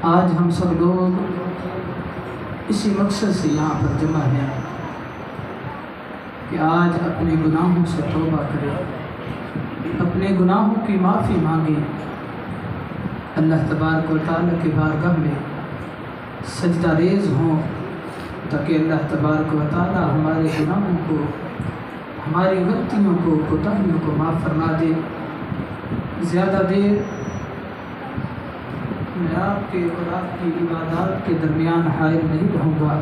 آج ہم سب لوگ اسی مقصد سے یہاں پر جمع ہیں کہ آج اپنے گناہوں سے توبہ کریں، اپنے گناہوں کی معافی مانگیں، اللہ تبارک و تعالیٰ کی بارگاہ میں سجدہ ریز ہوں تاکہ اللہ تبارک و تعالیٰ ہمارے گناہوں کو، ہماری غلطیوں کو، کوتاہیوں کو معاف فرما دے۔ زیادہ دیر میں آپ کے اور آپ کی عبادات کے درمیان حائل نہیں رہوں گا۔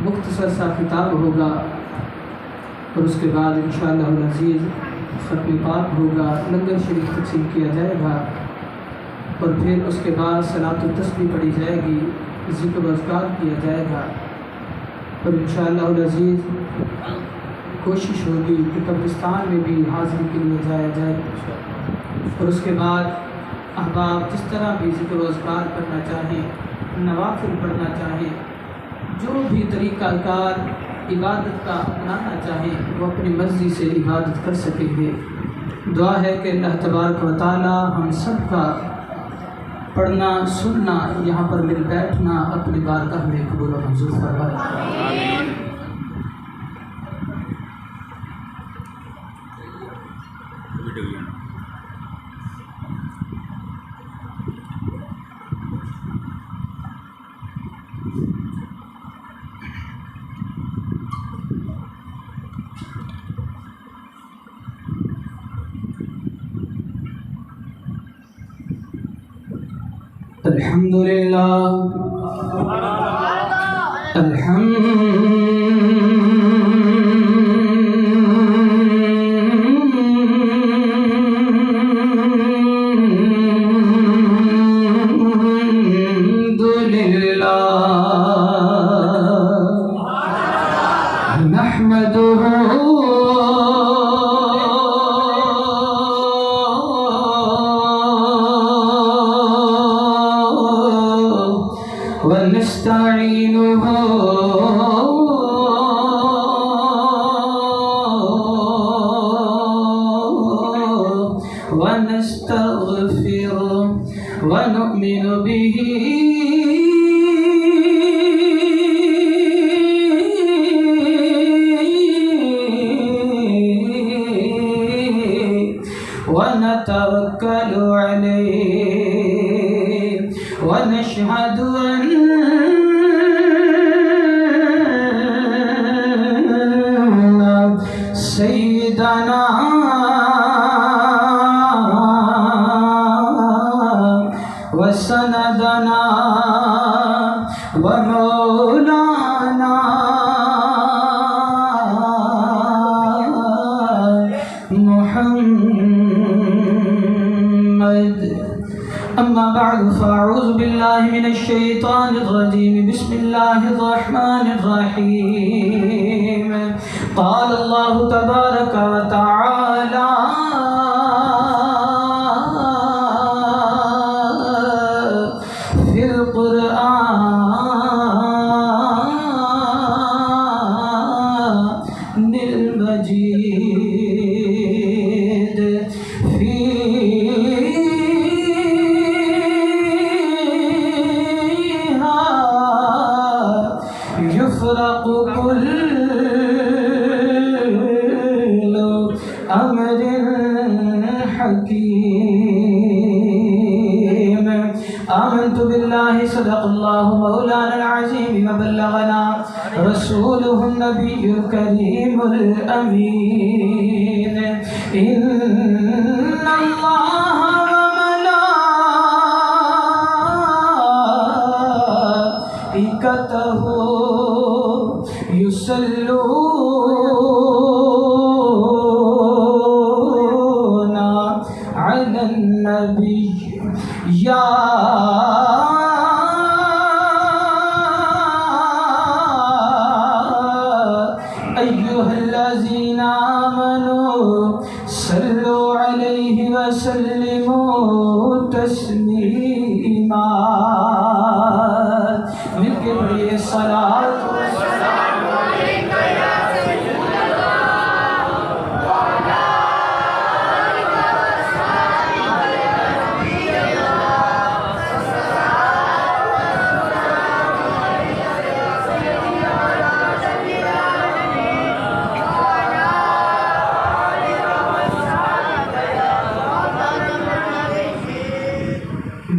مختصر سا خطاب ہوگا اور اس کے بعد انشاءاللہ العزیز ختم پاک ہوگا، لنگر شریف تقسیم کیا جائے گا اور پھر اس کے بعد صلاۃ التسبیح پڑھی جائے گی، ذکر و اذکار کیا جائے گا اور انشاءاللہ العزیز کوشش ہوگی کہ قبرستان میں بھی حاضری کے لیے جایا جائے اور اس کے بعد احباب جس طرح بھی ذکر و اذکار کرنا چاہیں، نوافل پڑھنا چاہیں، جو بھی طریقہ کار عبادت کا اپنانا چاہیں وہ اپنی مرضی سے عبادت کر سکیں گے۔ دعا ہے کہ اللہ تبارک و تعالی ہم سب کا پڑھنا، سننا، یہاں پر مل بیٹھنا اپنی بارگاہ میں قبول و منظور فرمائے۔ الحمدللہ ونستعينه ونستغفره ونؤمن به ونتوكل عليه ونشهد أن سيدنا وسندنا ومولانا محمد۔ أما بعد فأعوذ بالله من الشيطان الرجيم، بسم الله الرحمن الرحيم۔ قال الله تبارك وتعالى في القرآن المجيد يفرق كل أمر حكيم۔ آمنت بالله صدق الله مولانا العظيم وبلغنا رسوله النبي الكريم الأمين۔ إن الله وملائكته يصلون على النبي يا أيها الذين آمنوا صلوا عليه وسلموا تسليما۔ مل کے پڑھیے صلاۃ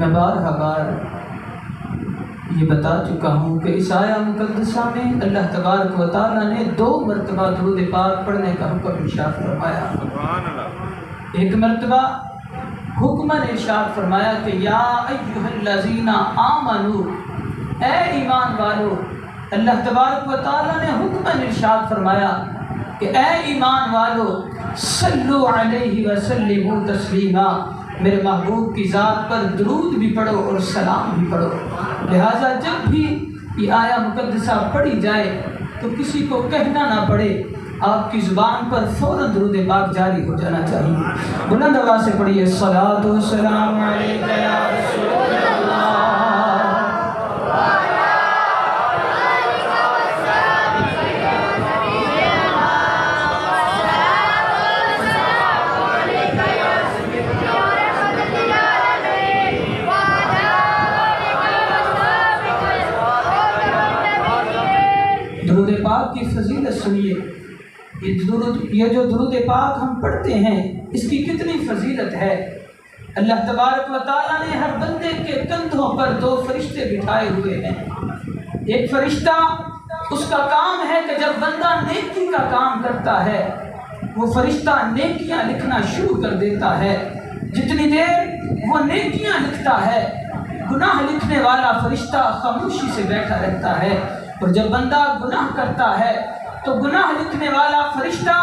میں بارہا بار یہ بتا چکا ہوں کہ اس آیہ مقدسہ میں اللہ تبارک و تعالیٰ نے 2 مرتبہ درود پاک پڑھنے کا حکم ارشاد فرمایا۔ ایک مرتبہ حکماً ارشاد فرمایا کہ یا ایھا الذین آمنوا، اے ایمان والو۔ اللہ تبارک و تعالیٰ نے حکماً ارشاد فرمایا کہ اے ایمان والو صلو علیہ وسلموا تسلیما، میرے محبوب کی ذات پر درود بھی پڑھو اور سلام بھی پڑھو۔ لہٰذا جب بھی یہ آیہ مقدسہ پڑھی جائے تو کسی کو کہنا نہ پڑے، آپ کی زبان پر فوراً درود پاک جاری ہو جانا چاہیے۔ بلند آواز سے پڑھیے الصلاۃ والسلام علیک یا رسول اللہ۔ درود پاک کی فضیلت سنیے۔ یہ جو درود پاک ہم پڑھتے ہیں اس کی کتنی فضیلت ہے۔ اللہ تبارک و تعالیٰ نے ہر بندے کے کندھوں پر 2 فرشتے بٹھائے ہوئے ہیں۔ ایک فرشتہ اس کا کام ہے کہ جب بندہ نیکی کا کام کرتا ہے وہ فرشتہ نیکیاں لکھنا شروع کر دیتا ہے۔ جتنی دیر وہ نیکیاں لکھتا ہے گناہ لکھنے والا فرشتہ خاموشی سے بیٹھا رہتا ہے، اور جب بندہ گناہ کرتا ہے تو گناہ لکھنے والا فرشتہ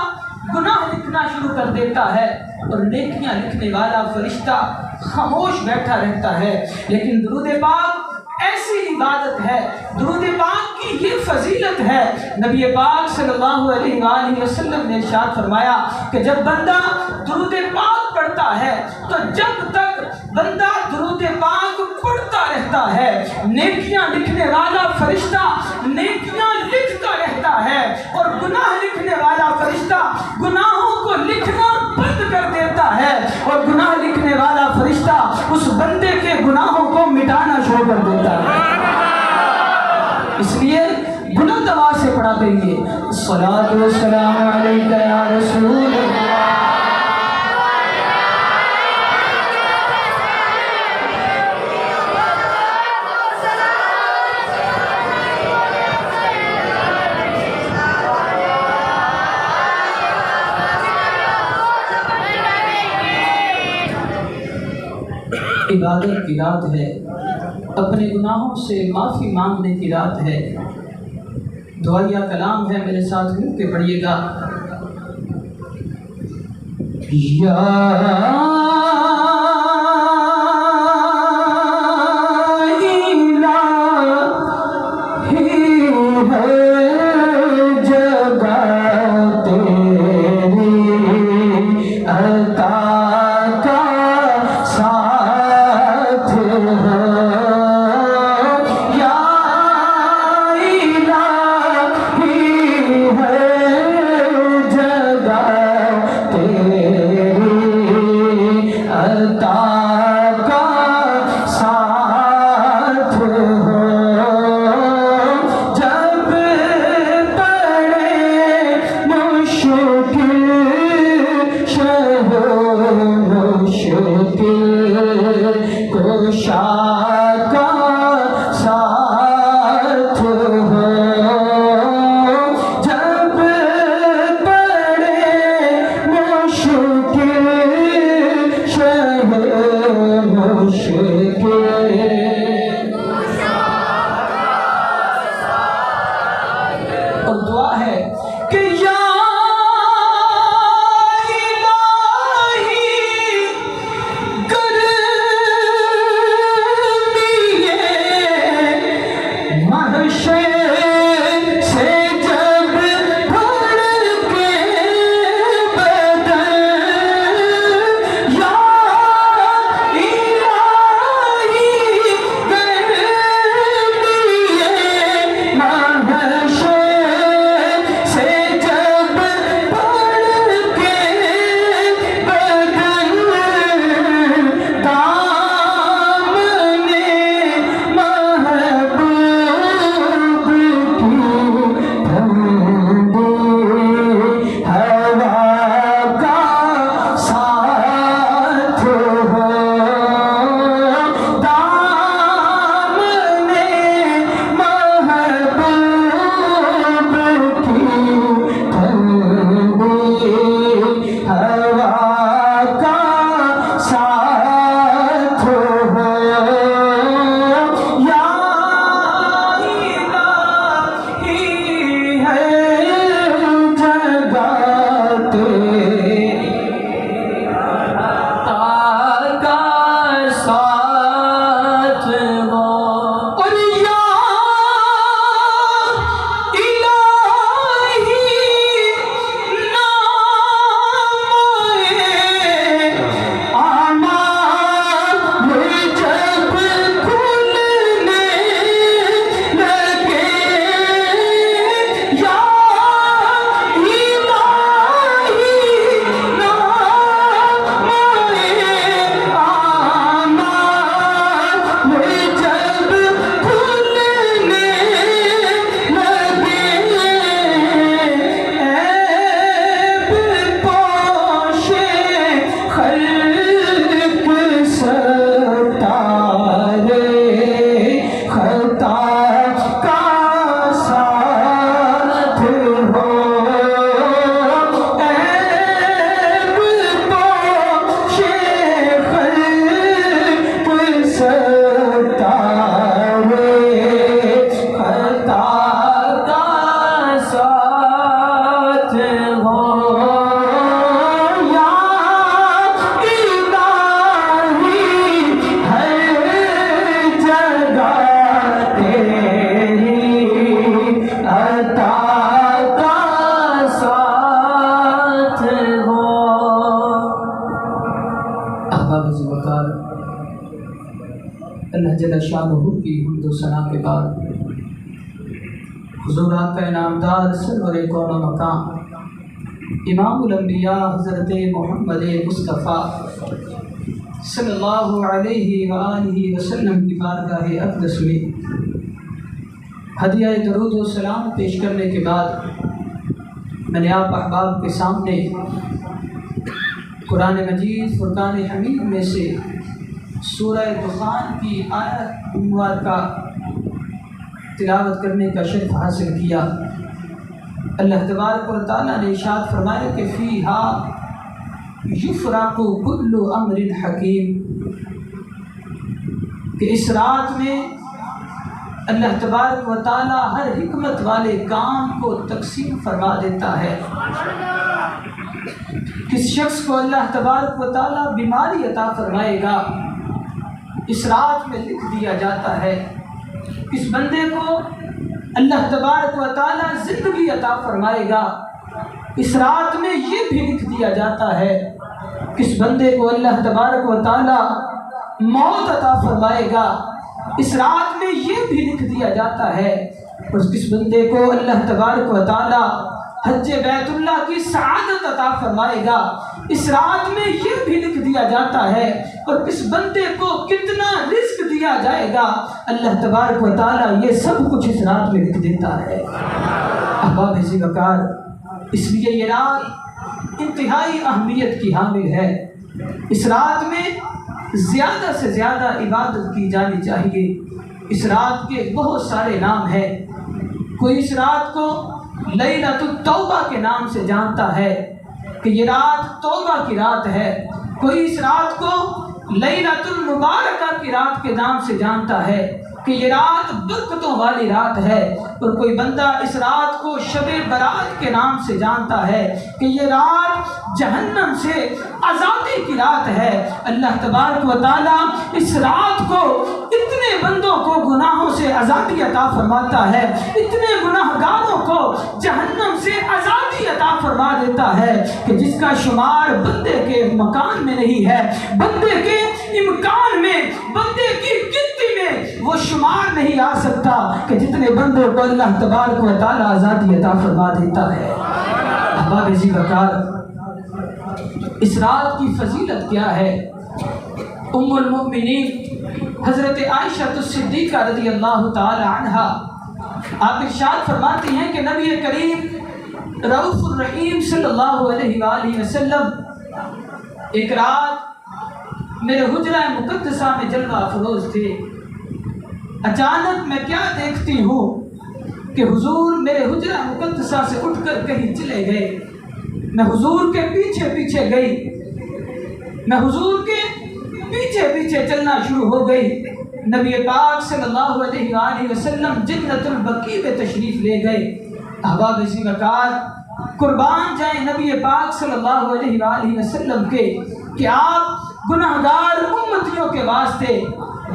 گناہ لکھنا شروع کر دیتا ہے اور نیکیاں لکھنے والا فرشتہ خاموش بیٹھا رہتا ہے۔ لیکن درود پاک ایسی عبادت ہے، درود پاک کی یہ فضیلت ہے۔ نبی پاک صلی اللہ علیہ وآلہ وسلم نے ارشاد فرمایا کہ جب بندہ درود پاک پڑھتا ہے تو جب تک بندہ درود پاک پڑھتا رہتا ہے نیکیاں لکھنے والا فرشتہ نیکیاں لکھتا رہتا ہے، اور گناہ لکھنے والا فرشتہ گناہوں کو لکھنا بند کر دیتا ہے، اور گناہ لکھنے والا فرشتہ اس بندے کے گناہوں کو مٹانا شروع کر دیتا ہے۔ اس لیے بلند آواز سے پڑھا کریے الصلاۃ والسلام علیک یا رسول اللہ۔ عبادت کی رات ہے، اپنے گناہوں سے معافی مانگنے کی رات ہے۔ دعائیہ کلام ہے، میرے ساتھ مل کے پڑھیے گا۔ اور دعا ہے کہ یا الہی عزیز وقار اللہ جل شانہ کی حمد و ثنا کے بعد حضور آپ کا انعامدار سرور کون و مقام امام الانبیاء حضرت محمد مصطفیٰ صلی اللہ علیہ وآلہ وسلم کی بارگاہ اقدس میں ہدیہ درود و سلام پیش کرنے کے بعد میں نے آپ احباب کے سامنے قرآن مجید فرقان حمید میں سے سورہ دخان کی آیت مبارکہ تلاوت کرنے کا شرف حاصل کیا۔ اللہ تبارک و تعالیٰ نے ارشاد فرمایا کہ فیہا یفرق کل امر حکیم، کہ اس رات میں اللہ تبارک و تعالیٰ ہر حکمت والے کام کو تقسیم فرما دیتا ہے۔ کس شخص کو اللہ تبارک و تعالیٰ بیماری عطا فرمائے گا اس رات میں لکھ دیا جاتا ہے۔ کس بندے کو اللہ تبارک و تعالیٰ زندگی عطا فرمائے گا اس رات میں یہ بھی لکھ دیا جاتا ہے۔ کس بندے کو اللہ تبارک و تعالیٰ موت عطا فرمائے گا اس رات میں یہ بھی لکھ دیا جاتا ہے۔ اور کس بندے کو اللہ تبارک و تعالیٰ حج بیت اللہ کی سعادت عطا فرمائے گا اس رات میں یہ بھی لکھ دیا جاتا ہے۔ اور کس بندے کو کتنا رزق دیا جائے گا اللہ تبارک و تعالیٰ یہ سب کچھ اس رات میں لکھ دیتا ہے۔ احباب عزیز وقار، اس لیے یہ رات انتہائی اہمیت کی حامل ہے۔ اس رات میں زیادہ سے زیادہ عبادت کی جانی چاہیے۔ اس رات کے بہت سارے نام ہیں۔ کوئی اس رات کو لیلۃ التوبہ کے نام سے جانتا ہے کہ یہ رات توبہ کی رات ہے۔ کوئی اس رات کو لیلۃ المبارکہ کی رات کے نام سے جانتا ہے کہ یہ رات برکتوں والی رات ہے۔ اور کوئی بندہ اس رات کو شب برات کے نام سے جانتا ہے کہ یہ رات جہنم سے آزادی کی رات ہے۔ اللہ تبارک و تعالیٰ اس رات کو اتنے بندوں کو گناہوں سے آزادی عطا فرماتا ہے، اتنے گناہ گاروں کو جہنم سے آزادی عطا فرما دیتا ہے کہ جس کا شمار بندے کے مکان میں نہیں ہے، بندے کے امکان میں، بندے کی گنتی میں وہ شمار نہیں آ سکتا کہ جتنے بندوں کو اللہ تبارک و تعالیٰ آزادی عطا فرما دیتا ہے۔ احباب عزیز وقار، اس رات کی فضیلت کیا ہے؟ ام المؤمنین حضرت عائشہ صدیقہ رضی اللہ تعالی عنہا آپ ارشاد فرماتی ہیں کہ نبی کریم رؤوف الرحیم صلی اللہ علیہ وآلہ وسلم ایک رات میرے حجرہ مقدسہ میں جلوہ افروز تھے۔ اچانک میں کیا دیکھتی ہوں کہ حضور میرے حجرہ مقدسہ سے اٹھ کر کہیں چلے گئے۔ میں حضور کے پیچھے پیچھے گئی، میں حضور کے پیچھے پیچھے چلنا شروع ہو گئی۔ نبی پاک صلی اللہ علیہ وآلہ وسلم جنت البقیع میں تشریف لے گئے۔ احباب عزیز وقار، قربان جائیں نبی پاک صلی اللہ علیہ وآلہ وسلم کے کہ آپ گناہگار امتیوں کے واسطے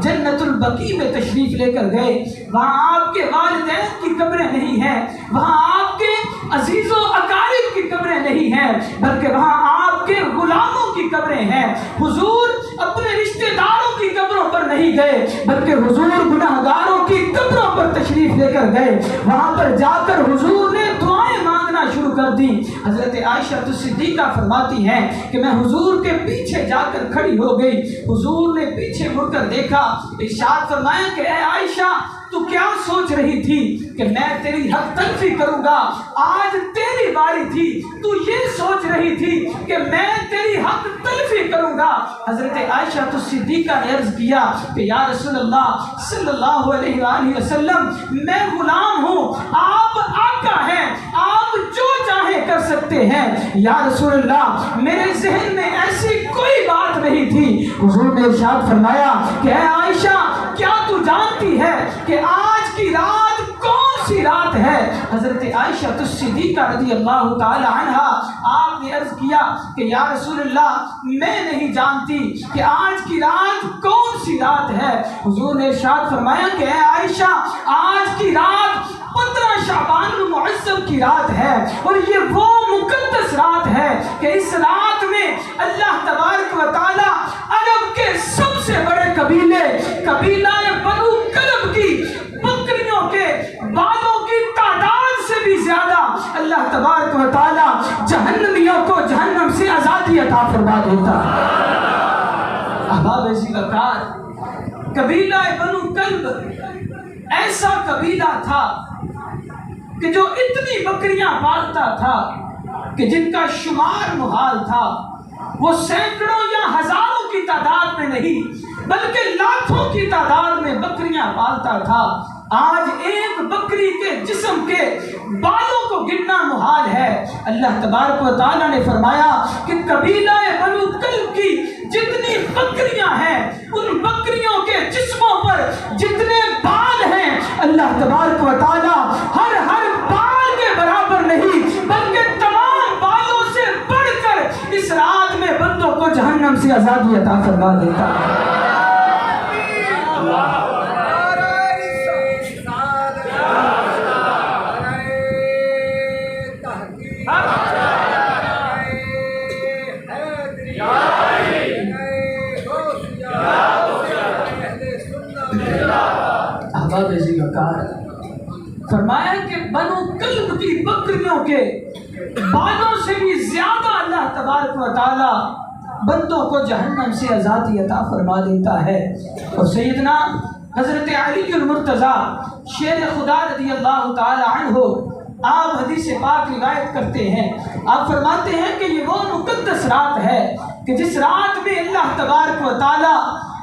جنت البقیع میں تشریف لے کر گئے۔ وہاں آپ کے والدین کی قبریں نہیں ہیں، وہاں آپ کے عزیز و اقارب کی قبریں نہیں ہیں، بلکہ وہاں آپ کے غلاموں کی قبریں ہیں۔ حضور اپنے رشتہ داروں کی قبروں پر نہیں گئے، بلکہ حضور گناہگاروں کی قبروں پر تشریف لے کر گئے۔ وہاں پر جا کر حضور نے دعائیں مانگنا شروع کر دی۔ حضرت عائشہ صدیقہ فرماتی ہیں کہ میں حضور کے پیچھے جا کر کھڑی ہو گئی۔ حضور نے پیچھے مڑ کر دیکھا، ارشاد فرمایا کہ اے عائشہ تو کیا سوچ رہی تھی کہ میں تیری حق تلفی کروں گا؟ آج تیری باری تھی، تو یہ سوچ رہی تھی کہ میں تیری حق تلفی کروں گا؟ حضرت عائشہ صدیقہ نے عرض کیا کہ یا رسول اللہ صلی اللہ علیہ وآلہ وسلم، میں غلام ہوں، آپ آقا ہیں، آپ جو چاہے کر سکتے ہیں۔ یا رسول اللہ میرے ذہن میں ایسی کوئی بات نہیں تھی۔ حضور نے ارشاد فرمایا کہ اے عائشہ کیا تو جانتی ہے کہ آج کی رات کون سی رات ہے؟ حضرت عائشہ صدیقہ رضی اللہ تعالی عنہا آپ نے عرض کیا کہ یا رسول اللہ میں نہیں جانتی کہ آج کی رات کون سی رات ہے۔ حضور نے ارشاد فرمایا کہ اے عائشہ آج کی رات 15 شعبان المعظم کی رات ہے، اور یہ وہ مقدس رات ہے کہ اس رات میں اللہ تبارک و تعالی عرب کے قبیلہ بنو کلب کی بکریوں کے بالوں کی تعداد سے بھی زیادہ اللہ تبارک و تعالی جہنمیوں کو جہنم سے آزادی عطا فرما دیتا ہے۔ احباب عزیز وقار، قبیلہ بنو کلب ایسا قبیلہ تھا کہ جو اتنی بکریاں پالتا تھا کہ جن کا شمار محال تھا۔ وہ سینکڑوں یا ہزاروں کی تعداد میں نہیں بلکہ لاکھوں کی تعداد میں بکریاں پالتا تھا۔ آج ایک بکری کے جسم کے بالوں کو گننا محال ہے۔ اللہ تبارک و تعالیٰ نے فرمایا کہ قبیلہ بنو کلب کی جتنی بکریاں ہیں ان بکریوں کے جسموں پر جتنے بال ہیں اللہ تبارک و تعالیٰ ہر بال کے برابر نہیں بلکہ تمام بالوں سے بڑھ کر اس رات میں بندوں کو جہنم سے آزادی عطا فرما دیتا ہے۔ فرمایا کہ بنو کلب کی بکریوں کے بالوں سے بھی زیادہ اللہ تبارک و تعالی بندوں کو جہنم سے آزادی عطا فرما دیتا ہے۔ اور سیدنا حضرت علی المرتضیٰ شیر خدا رضی اللہ تعالی عنہ آپ حدیث پاک روایت کرتے ہیں، آپ فرماتے ہیں کہ یہ وہ مقدس رات ہے کہ جس رات میں اللہ تبارک و تعالی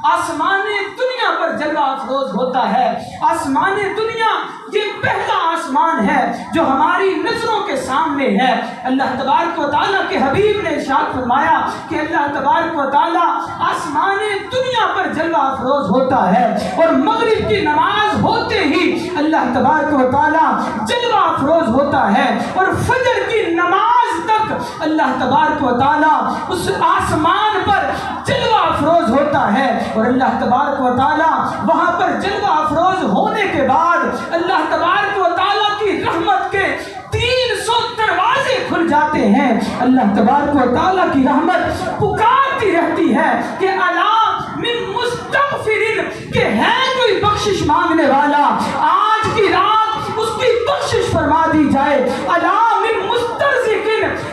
آسمان دنیا پر جلوہ افروز ہوتا ہے۔ آسمان دنیا یہ پہلا آسمان ہے جو ہماری نظروں کے سامنے ہے۔ اللہ تبارک و تعالیٰ کے حبیب نے ارشاد فرمایا کہ اللہ تبارک و تعالیٰ آسمان دنیا پر جلوہ افروز ہوتا ہے اور مغرب کی نماز ہوتے ہی اللہ تبارک و تعالیٰ جلوہ افروز ہوتا ہے اور فجر کی نماز تک اللہ تبارک و تعالیٰ اس آسمان پر جلوہ افروز ہوتا ہے۔ اور اللہ تبارک و تعالیٰ وہاں پر جلوہ افروز ہونے کے بعد اللہ تبارک و تعالیٰ کی رحمت کے 300 دروازے کھل جاتے ہیں۔ اللہ تبارک و تعالیٰ کی رحمت پکارتی رہتی ہے کہ الا من مستغفر، کہ ہے کوئی بخشش مانگنے والا، آج کی رات اس کی بخشش فرما دی جائے۔ الا من مسترزق،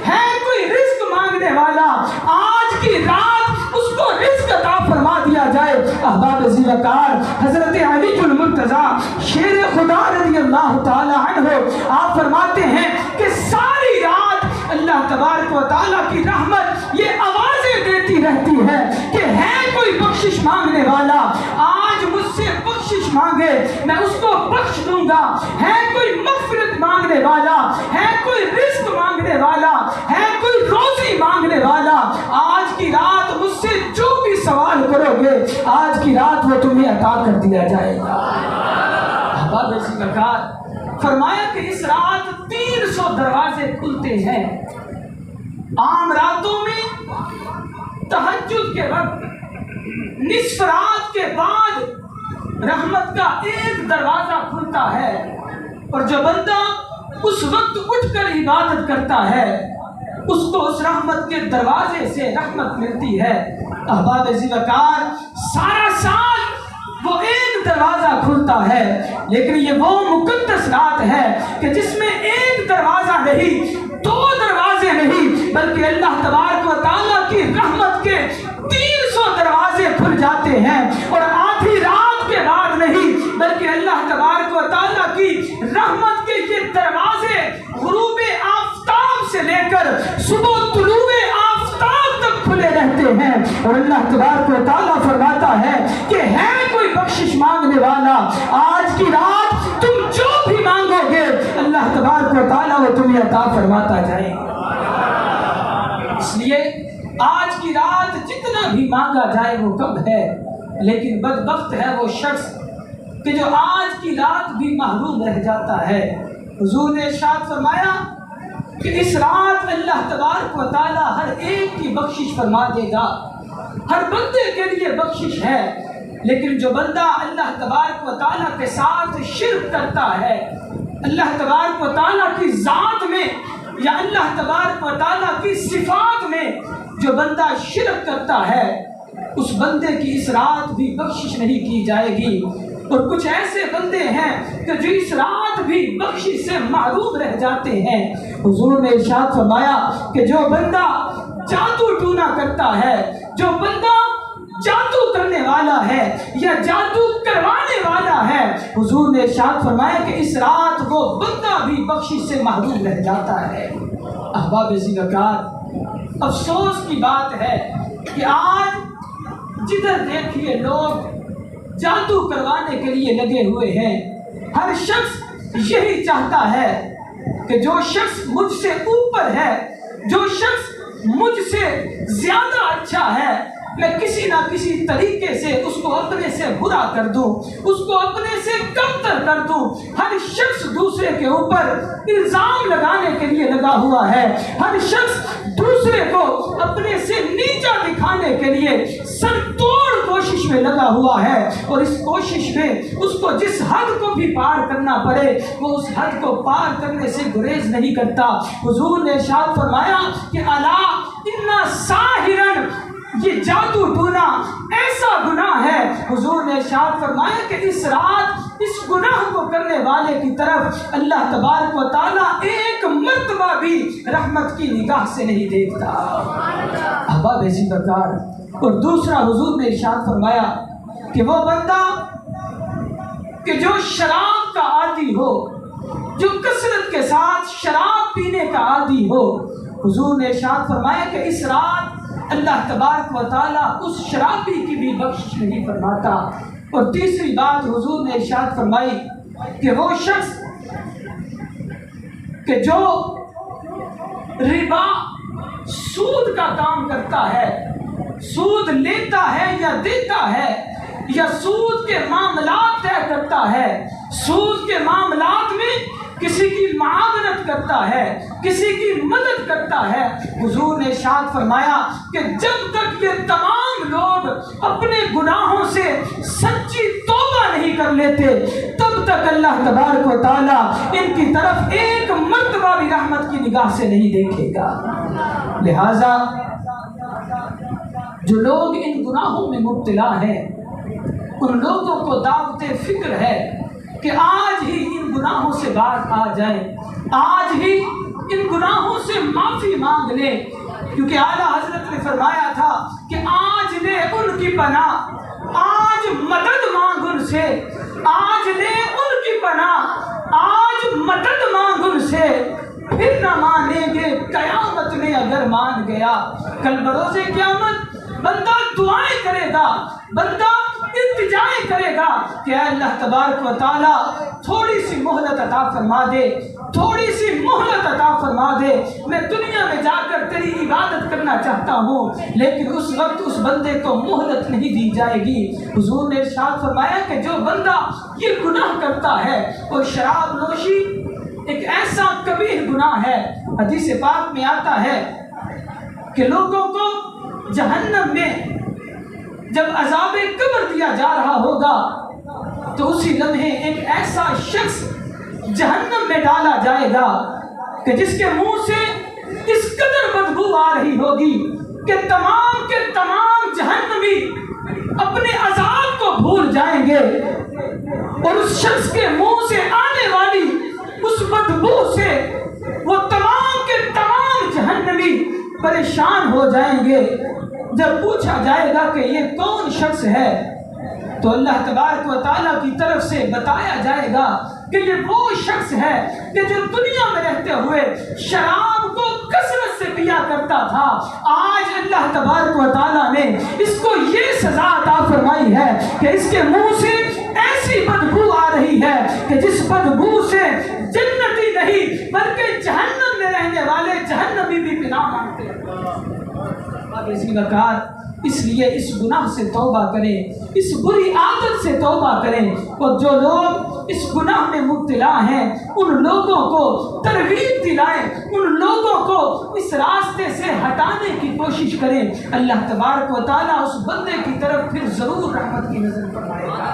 ہے کوئی رزق مانگنے والا، آج کی رات اس کو رزق عطا فرما دیا جائے۔ احباب عزیز وقار، حضرت علی المرتضیٰ شیر خدا رضی اللہ تعالی عنہ آپ فرماتے ہیں کہ ساری رات اللہ تبارک و تعالیٰ کی رحمت یہ آوازیں دیتی رہتی ہے کہ ہے کوئی بخشش مانگنے والا، آج مجھ سے بخشش مانگے میں اس کو بخش دوں گا۔ ہے کوئی مغفرت مانگنے والا، ہے کوئی رزق مانگنے والا، ہے کوئی روزی مانگنے والا، آج کی رات مجھ سے جو بھی سوال کرو گے آج کی رات وہ تمہیں عطا کر دیا جائے گا۔ احباب عزیز وقار، فرمایا کہ اس رات 300 دروازے کھلتے ہیں۔ عام راتوں میں تہجد کے وقت نصف رات کے بعد رحمت کا ایک دروازہ کھلتا ہے اور جو بندہ اس وقت اٹھ کر عبادت کرتا ہے اس کو اس رحمت کے دروازے سے رحمت ملتی ہے۔ احباب عزیز وقار، سارا سال وہ ایک دروازہ کھلتا ہے لیکن یہ وہ مقدس رات ہے کہ جس میں ایک دروازہ نہیں، 2 دروازے نہیں بلکہ اللہ تبارک و تعالیٰ کی رحمت کے 300 دروازے کھل جاتے ہیں۔ اور آدھی رات کے بعد نہیں بلکہ اللہ تبارک و تعالیٰ کی رحمت کے یہ دروازے غروب آفتاب سے لے کر صبح طلوع آفتاب تک کھلے رہتے ہیں۔ اور اللہ تبارک و تعالیٰ فرماتا ہے کہ ہے کوئی بخشش مانگنے والا، آج کی رات تم جو بھی مانگو گے اللہ تبارک و تعالیٰ وہ تمہیں عطا فرماتا جائے گا۔ اس لیے آج کی رات جتنا بھی مانگا جائے وہ کم ہے، لیکن بدبخت ہے وہ شخص کہ جو آج کی رات بھی محروم رہ جاتا ہے۔ حضور نے ارشاد فرمایا کہ اس رات اللہ تبارک و تعالیٰ ہر ایک کی بخشش فرما دے گا، ہر بندے کے لیے بخشش ہے، لیکن جو بندہ اللہ تبارک و تعالیٰ کے ساتھ شرک کرتا ہے، اللہ تبارک و تعالیٰ کی ذات میں یا اللہ تبارک و تعالیٰ کی صفات میں جو بندہ شرک کرتا ہے اس بندے کی اس رات بھی بخشش نہیں کی جائے گی۔ اور کچھ ایسے بندے ہیں کہ جو اس رات بھی بخشش سے محروم رہ جاتے ہیں۔ حضور نے ارشاد فرمایا کہ جو بندہ جادو ٹونا کرتا ہے، جو بندہ جادو کرنے والا ہے یا جادو کروانے والا ہے، حضور نے ارشاد فرمایا کہ اس رات وہ بندہ بھی بخشش سے محروم رہ جاتا ہے۔ احباب زیوکار، افسوس کی بات ہے کہ آج جدھر دیکھیے لوگ جادو کروانے کے لیے لگے ہوئے ہیں۔ ہر شخص یہی چاہتا ہے کہ جو شخص مجھ سے اوپر ہے، جو شخص مجھ سے زیادہ اچھا ہے، میں کسی نہ کسی طریقے سے اس کو اپنے سے برا کر دوں، اس کو اپنے سے کمتر کر دوں۔ ہر شخص دوسرے کے اوپر الزام لگانے کے لیے لگا ہوا ہے۔ ہر شخص دوسرے کو اپنے سے نیچا دکھانے کے لیے سر توڑ کوشش میں لگا ہوا ہے، اور اس کوشش میں اس کو جس حد کو بھی پار کرنا پڑے وہ اس حد کو پار کرنے سے گریز نہیں کرتا۔ حضور نے ارشاد فرمایا کہ الا ان ساحرن، یہ جادو ٹونا ایسا گناہ ہے۔ حضور نے ارشاد فرمایا کہ اس رات اس گناہ کو کرنے والے کی طرف اللہ تبارک و تعالیٰ ایک مرتبہ بھی رحمت کی نگاہ سے نہیں دیکھتا۔ احباب زیوکار، اور دوسرا حضور نے ارشاد فرمایا کہ وہ بندہ کہ جو شراب کا عادی ہو، جو کثرت کے ساتھ شراب پینے کا عادی ہو، حضور نے ارشاد فرمایا کہ اس رات اللہ تبارک و تعالیٰ اس شرابی کی بھی بخشش نہیں فرماتا۔ اور تیسری بات حضور نے ارشاد فرمائی کہ وہ شخص کہ جو ربا، سود کا کام کرتا ہے، سود لیتا ہے یا دیتا ہے، یا سود کے معاملات طے کرتا ہے، سود کے معاملات میں کسی کی معاونت کرتا ہے، کسی کی مدد کرتا ہے، حضور نے ارشاد فرمایا کہ جب تک یہ تمام لوگ اپنے گناہوں سے سچی توبہ نہیں کر لیتے تب تک اللہ تبارک و تعالیٰ ان کی طرف ایک مرتبہ بھی رحمت کی نگاہ سے نہیں دیکھے گا۔ لہذا جو لوگ ان گناہوں میں مبتلا ہیں ان لوگوں کو دعوت فکر ہے کہ آج ہی ان گناہوں سے باز آ جائیں، آج ہی ان گناہوں سے معافی مانگ لیں، کیونکہ اعلیٰ حضرت نے فرمایا تھا کہ آج لے ان کی پناہ، آج مدد مانگ ان سے، آج لے ان کی پناہ، آج مدد مانگ ان سے، پھر نہ مانیں گے قیامت میں اگر مان گیا۔ کل بروز قیامت بندہ دعائیں کرے گا، بندہ التجائیں کرے گا کہ اے اللہ تبارک و تعالیٰ تھوڑی سی مہلت عطا فرما دے، تھوڑی سی مہلت عطا فرما دے، میں دنیا میں جا کر تیری عبادت کرنا چاہتا ہوں، لیکن اس وقت اس بندے کو مہلت نہیں دی جائے گی۔ حضور نے ارشاد فرمایا کہ جو بندہ یہ گناہ کرتا ہے، اور شراب نوشی ایک ایسا کبیح گناہ ہے، حدیث پاک میں آتا ہے کہ لوگوں کو جہنم میں جب عذاب قبر دیا جا رہا ہوگا تو اسی لمحے ایک ایسا شخص جہنم میں ڈالا جائے گا کہ جس کے منہ سے اس قدر بدبو آ رہی ہوگی کہ تمام جہنمی اپنے عذاب کو بھول جائیں گے، اور اس شخص کے منہ سے آنے والی اس بدبو سے وہ تمام جہنمی پریشان ہو جائیں گے۔ جب پوچھا جائے گا کہ یہ کون شخص ہے تو اللہ تبارک و تعالیٰ کی طرف سے بتایا جائے گا کہ یہ وہ شخص ہے کہ جو دنیا میں رہتے ہوئے شراب کو کثرت سے پیا کرتا تھا، آج اللہ تبارک و تعالیٰ نے اس کو یہ سزا عطا فرمائی ہے کہ اس کے منہ سے ایسی بدبو آ رہی ہے کہ جس بدبو سے جنتی نہیں بلکہ جہنم میں رہنے والے جہنمی بھی پناہ مانگتے ہیں۔ اس لیے اس گناہ سے توبہ کریں، اس بری عادت سے توبہ کریں، اور جو لوگ اس گناہ میں مبتلا ہیں ان لوگوں کو ترغیب دلائیں، ان لوگوں کو اس راستے سے ہٹانے کی کوشش کریں۔ اللہ تبارک و تعالیٰ اس بندے کی طرف پھر ضرور رحمت کی نظر فرمائے گا۔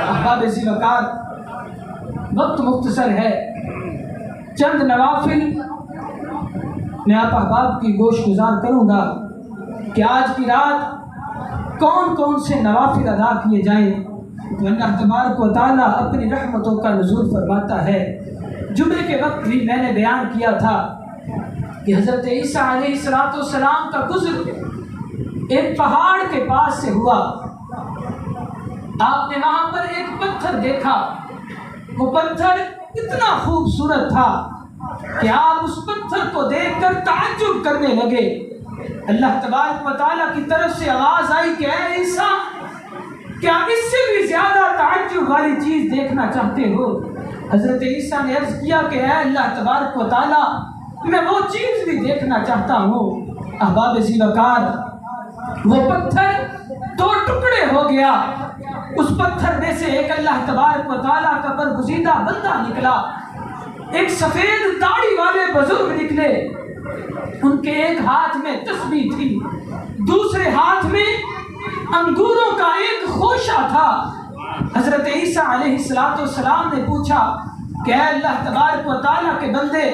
احباب زیوکار، وقت مختصر ہے، چند نوافل میں آپ احباب کی گوش گزار کروں گا کہ آج کی رات کون کون سے نوافل ادا کیے جائیں، تو اللہ تبارک و تعالیٰ اپنی رحمتوں کا نزول فرماتا ہے۔ جمعے کے وقت بھی میں نے بیان کیا تھا کہ حضرت عیسیٰ علیہ السلام کا گزر ایک پہاڑ کے پاس سے ہوا۔ آپ نے وہاں پر ایک پتھر دیکھا، وہ پتھر اتنا خوبصورت تھا کہ آپ اس پتھر کو دیکھ کر تعجب کرنے لگے۔ اللہ تبارک و تعالیٰ کی طرف سے آواز آئی کہ اے عیسیٰ، کیا اس سے بھی زیادہ تعجب والی چیز دیکھنا چاہتے ہو؟ حضرت عیسیٰ نے عرض کیا کہ اے اللہ تبارک و تعالیٰ، میں وہ چیز بھی دیکھنا چاہتا ہوں۔ احباب ذی وقار، وہ پتھر دو ٹکڑے ہو گیا۔ اس پتھر میں سے ایک اللہ تبارک و تعالیٰ کا برگزیدہ بندہ نکلا، ایک سفید داڑھی والے بزرگ نکلے۔ ان کے ایک ہاتھ میں تسبیح تھی، دوسرے ہاتھ میں انگوروں کا ایک خوشہ تھا۔ حضرت عیسیٰ علیہ السلام نے پوچھا کہ اے اللہ تبارک و تعالیٰ کے بندے،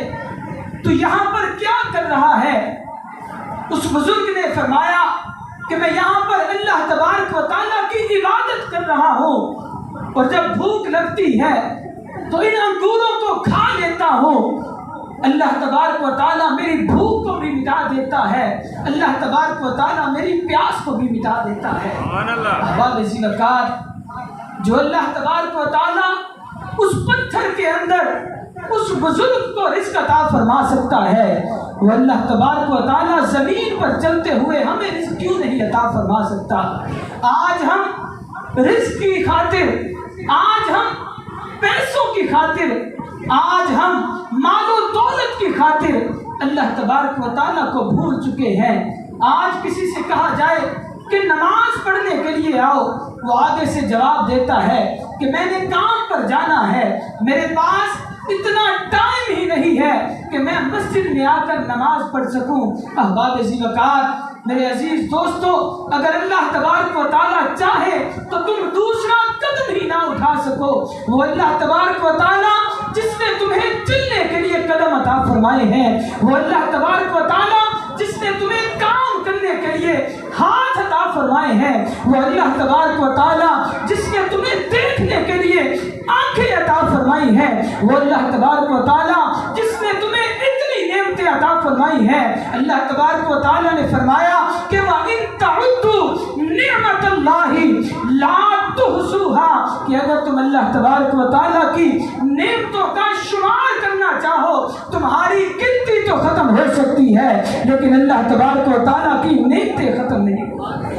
تو یہاں پر کیا کر رہا ہے؟ اس بزرگ نے فرمایا کہ میں یہاں پر اللہ تبارک و تعالیٰ کی عبادت کر رہا ہوں، اور جب بھوک لگتی ہے تو ان انگوروں کو کھا لیتا ہوں۔ اللہ تبارک و تعالیٰ میری بھوک کو بھی مٹا دیتا ہے، اللہ تبارک و تعالیٰ میری پیاس کو بھی مٹا دیتا ہے۔ احباب ذی وقار، جو اللہ تبارک و تعالیٰ اس پتھر کے اندر اس بزرگ کو رزق عطا فرما سکتا ہے، وہ اللہ تبارک و تعالیٰ زمین پر چلتے ہوئے ہمیں رزق کیوں نہیں عطا فرما سکتا؟ آج ہم رزق کی خاطر، آج ہم پیسوں کی خاطر، آج ہم مال و دولت کی خاطر اللہ تبارک و تعالیٰ کو بھول چکے ہیں۔ آج کسی سے کہا جائے کہ نماز پڑھنے کے لیے آؤ، وہ آگے سے جواب دیتا ہے کہ میں نے کام پر جانا ہے، میرے پاس اتنا ٹائم ہی نہیں ہے کہ میں مسجد میں آ کر نماز پڑھ سکوں۔ احباب ذی وقار، میرے عزیز دوستو، اگر اللہ تبارک و تعالیٰ چاہے تو تم دوسرا قدم ہی نہ اٹھا سکو۔ وہ اللہ تبارک و تعالیٰ جس نے تمہیں چلنے کے لیے قدم عطا فرمائے ہیں، وہ اللہ تبارک و تعالیٰ جس نے تمہیں کام کرنے کے لیے ہاتھ عطا فرمائے ہیں، وہ اللہ تبارک و تعالیٰ جس نے تمہیں دیکھنے کے لیے آنکھیں عطا فرمائی ہیں، وہ اللہ تبارک و تعالیٰ جس نے تمہیں اتنی نعمتیں عطا فرمائی ہیں۔ اللہ تبارک و تعالیٰ نے فرمایا کہ وَإِن تَعُدُّوا نِعْمَةَ اللَّهِ لَا تُحْصُوهَا، کہ اگر تم اللہ تبارک و تعالیٰ کی نعمتوں کا شمار کرنا چاہو، تمہاری گنتی تو ختم ہو سکتی ہے، لیکن اللہ تبارک و تعالیٰ کی نعمتیں ختم نہیں ہوتی۔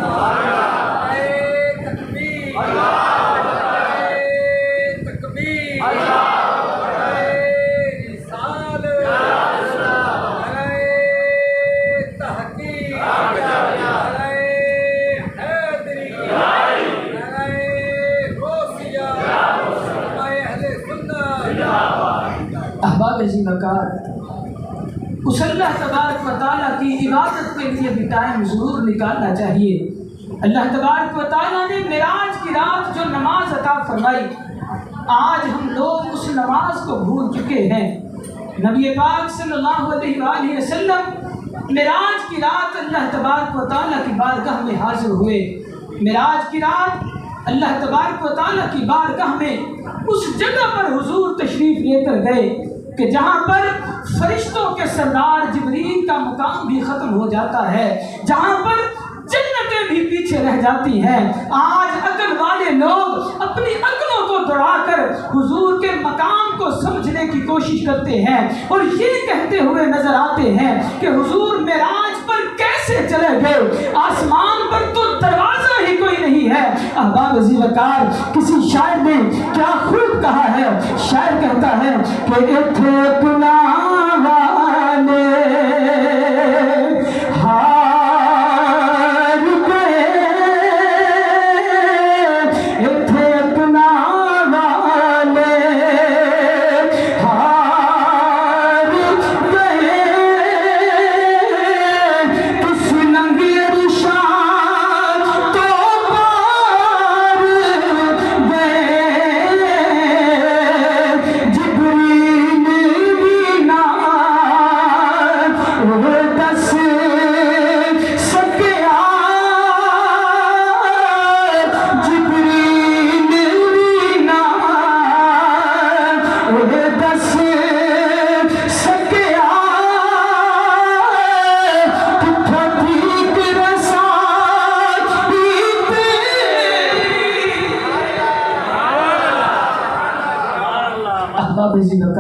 احباب ذی وقار، اس اللہ تبارک و تعالیٰ کی عبادت کے لیے بھی ٹائم ضرور نکالنا چاہیے۔ اللہ تبارک و تعالیٰ نے معراج کی رات جو نماز عطا فرمائی، آج ہم لوگ اس نماز کو بھول چکے ہیں۔ نبی پاک صلی اللہ علیہ وآلہ وسلم معراج کی رات اللہ تبارک و تعالیٰ کی بارگاہ میں حاضر ہوئے۔ معراج کی رات اللہ تبارک و تعالیٰ کی بارگاہ میں اس جگہ پر حضور تشریف لے کر گئے کہ جہاں پر فرشتوں کے سردار جبریل کا مقام بھی ختم ہو جاتا ہے، جہاں پر جنتیں بھی پیچھے رہ جاتی ہیں۔ آج عقل والے لوگ اپنی عقلوں کو دوڑا کر حضور کے مقام کو سمجھنے کی کوشش کرتے ہیں اور یہ کہتے ہوئے نظر آتے ہیں کہ حضور معراج پر کیسے چلے گئے، آسمان پر تو دروازہ ہی کوئی نہیں ہے۔ احباب ذی وقار، کسی شاعر نے کیا خوب کہا ہے، شاعر کہتا ہے کہ اتھے گناہ والے دس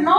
9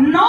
9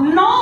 9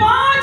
5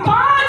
5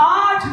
8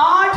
8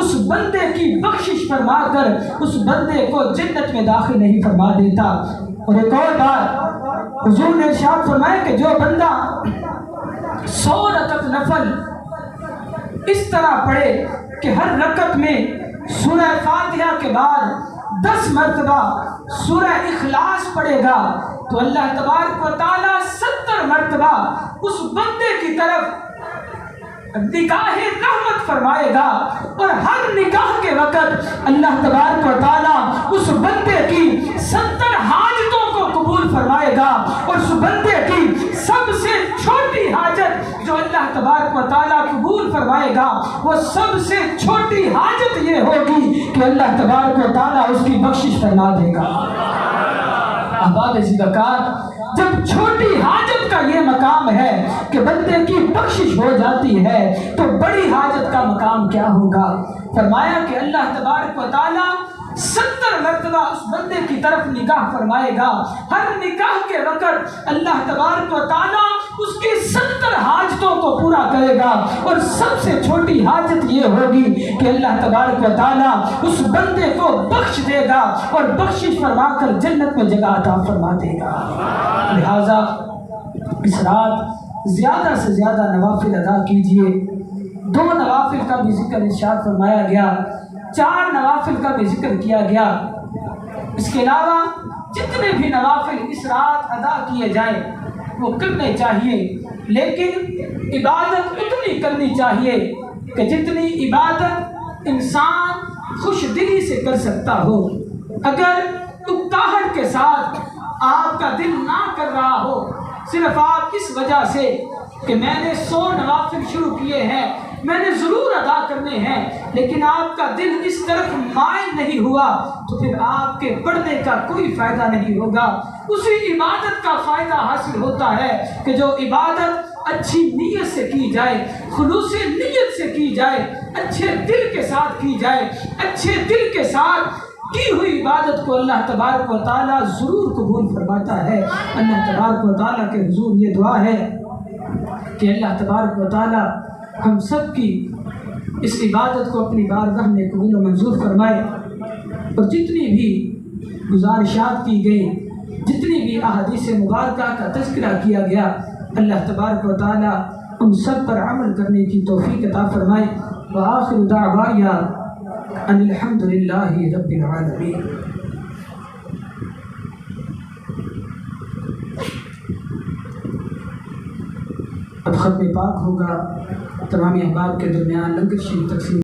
اس بندے کی بخشش فرما کر اس بندے کو جنت میں داخل نہیں فرما دیتا۔ اور ایک اور بات حضور نے ارشاد فرمایا کہ جو بندہ 100 رکعت نفل اس طرح پڑھے کہ ہر رکعت میں سورہ فاتحہ کے بعد 10 مرتبہ سورہ اخلاص پڑھے گا تو اللہ تبارک و تعالیٰ 70 مرتبہ اس بندے کی طرف نگاہ رحمت فرمائے گا، اور ہر نگاہ کے وقت اللہ تبارک و تعالیٰ اس بندے کی 70 حاجتوں کو قبول فرمائے گا، اور اس بندے کی سب سے چھوٹی حاجت جو اللہ تبارک و تعالیٰ قبول فرمائے گا وہ سب سے چھوٹی حاجت یہ ہوگی کہ اللہ تبارک و تعالیٰ اس کی بخشش فرما دے گا۔ احباب زبکار، جب چھوٹی حاجت کا یہ مقام ہے کہ بندے کی بخشش ہو جاتی ہے تو بڑی حاجت کا مقام کیا ہوگا؟ فرمایا کہ اللہ تبارک و تعالیٰ 70 مرتبہ اس بندے کی طرف نگاہ فرمائے گا، ہر نگاہ کے وقت اللہ تبارک و تعالیٰ اس کی 70 حاجتوں کو پورا کرے گا، اور سب سے چھوٹی حاجت یہ ہوگی کہ اللہ تبارک و تعالیٰ اس بندے کو بخش دے گا اور بخشش فرما کر جنت میں جگہ عطا فرما دے گا۔ لہٰذا اس رات زیادہ سے زیادہ نوافل ادا کیجئے۔ 2 نوافل کا بھی ذکر ارشاد فرمایا گیا، 4 نوافل کا بھی ذکر کیا گیا۔ اس کے علاوہ جتنے بھی نوافل اس رات ادا کیے جائیں وہ کرنے چاہیے، لیکن عبادت اتنی کرنی چاہیے کہ جتنی عبادت انسان خوش دلی سے کر سکتا ہو۔ اگر اکتاہٹ کے ساتھ آپ کا دل نہ کر رہا ہو، صرف آپ اس وجہ سے کہ میں نے 100 نوافل شروع کیے ہیں، میں نے ضرور ادا کرنے ہیں، لیکن آپ کا دل اس طرف مائل نہیں ہوا تو پھر آپ کے پڑھنے کا کوئی فائدہ نہیں ہوگا۔ اسی عبادت کا فائدہ حاصل ہوتا ہے کہ جو عبادت اچھی نیت سے کی جائے، خلوص نیت سے کی جائے، اچھے دل کے ساتھ کی جائے۔ اچھے دل کے ساتھ کی ہوئی عبادت کو اللہ تبارک و تعالیٰ ضرور قبول فرماتا ہے۔ اللہ تبارک و تعالیٰ کے حضور یہ دعا ہے کہ اللہ تبارک و تعالیٰ ہم سب کی اس عبادت کو اپنی بارگاہ میں قبول و منظور فرمائے، اور جتنی بھی گزارشات کی گئی، جتنی بھی احادیث مبارکہ کا تذکرہ کیا گیا، اللہ تبارک و تعالیٰ ان سب پر عمل کرنے کی توفیق عطا فرمائے۔ وآخر دعوانا ان الحمد للہ رب العالمین۔ اب ختم پاک ہوگا، تمام احباب کے درمیان لنگر شریف تقسیم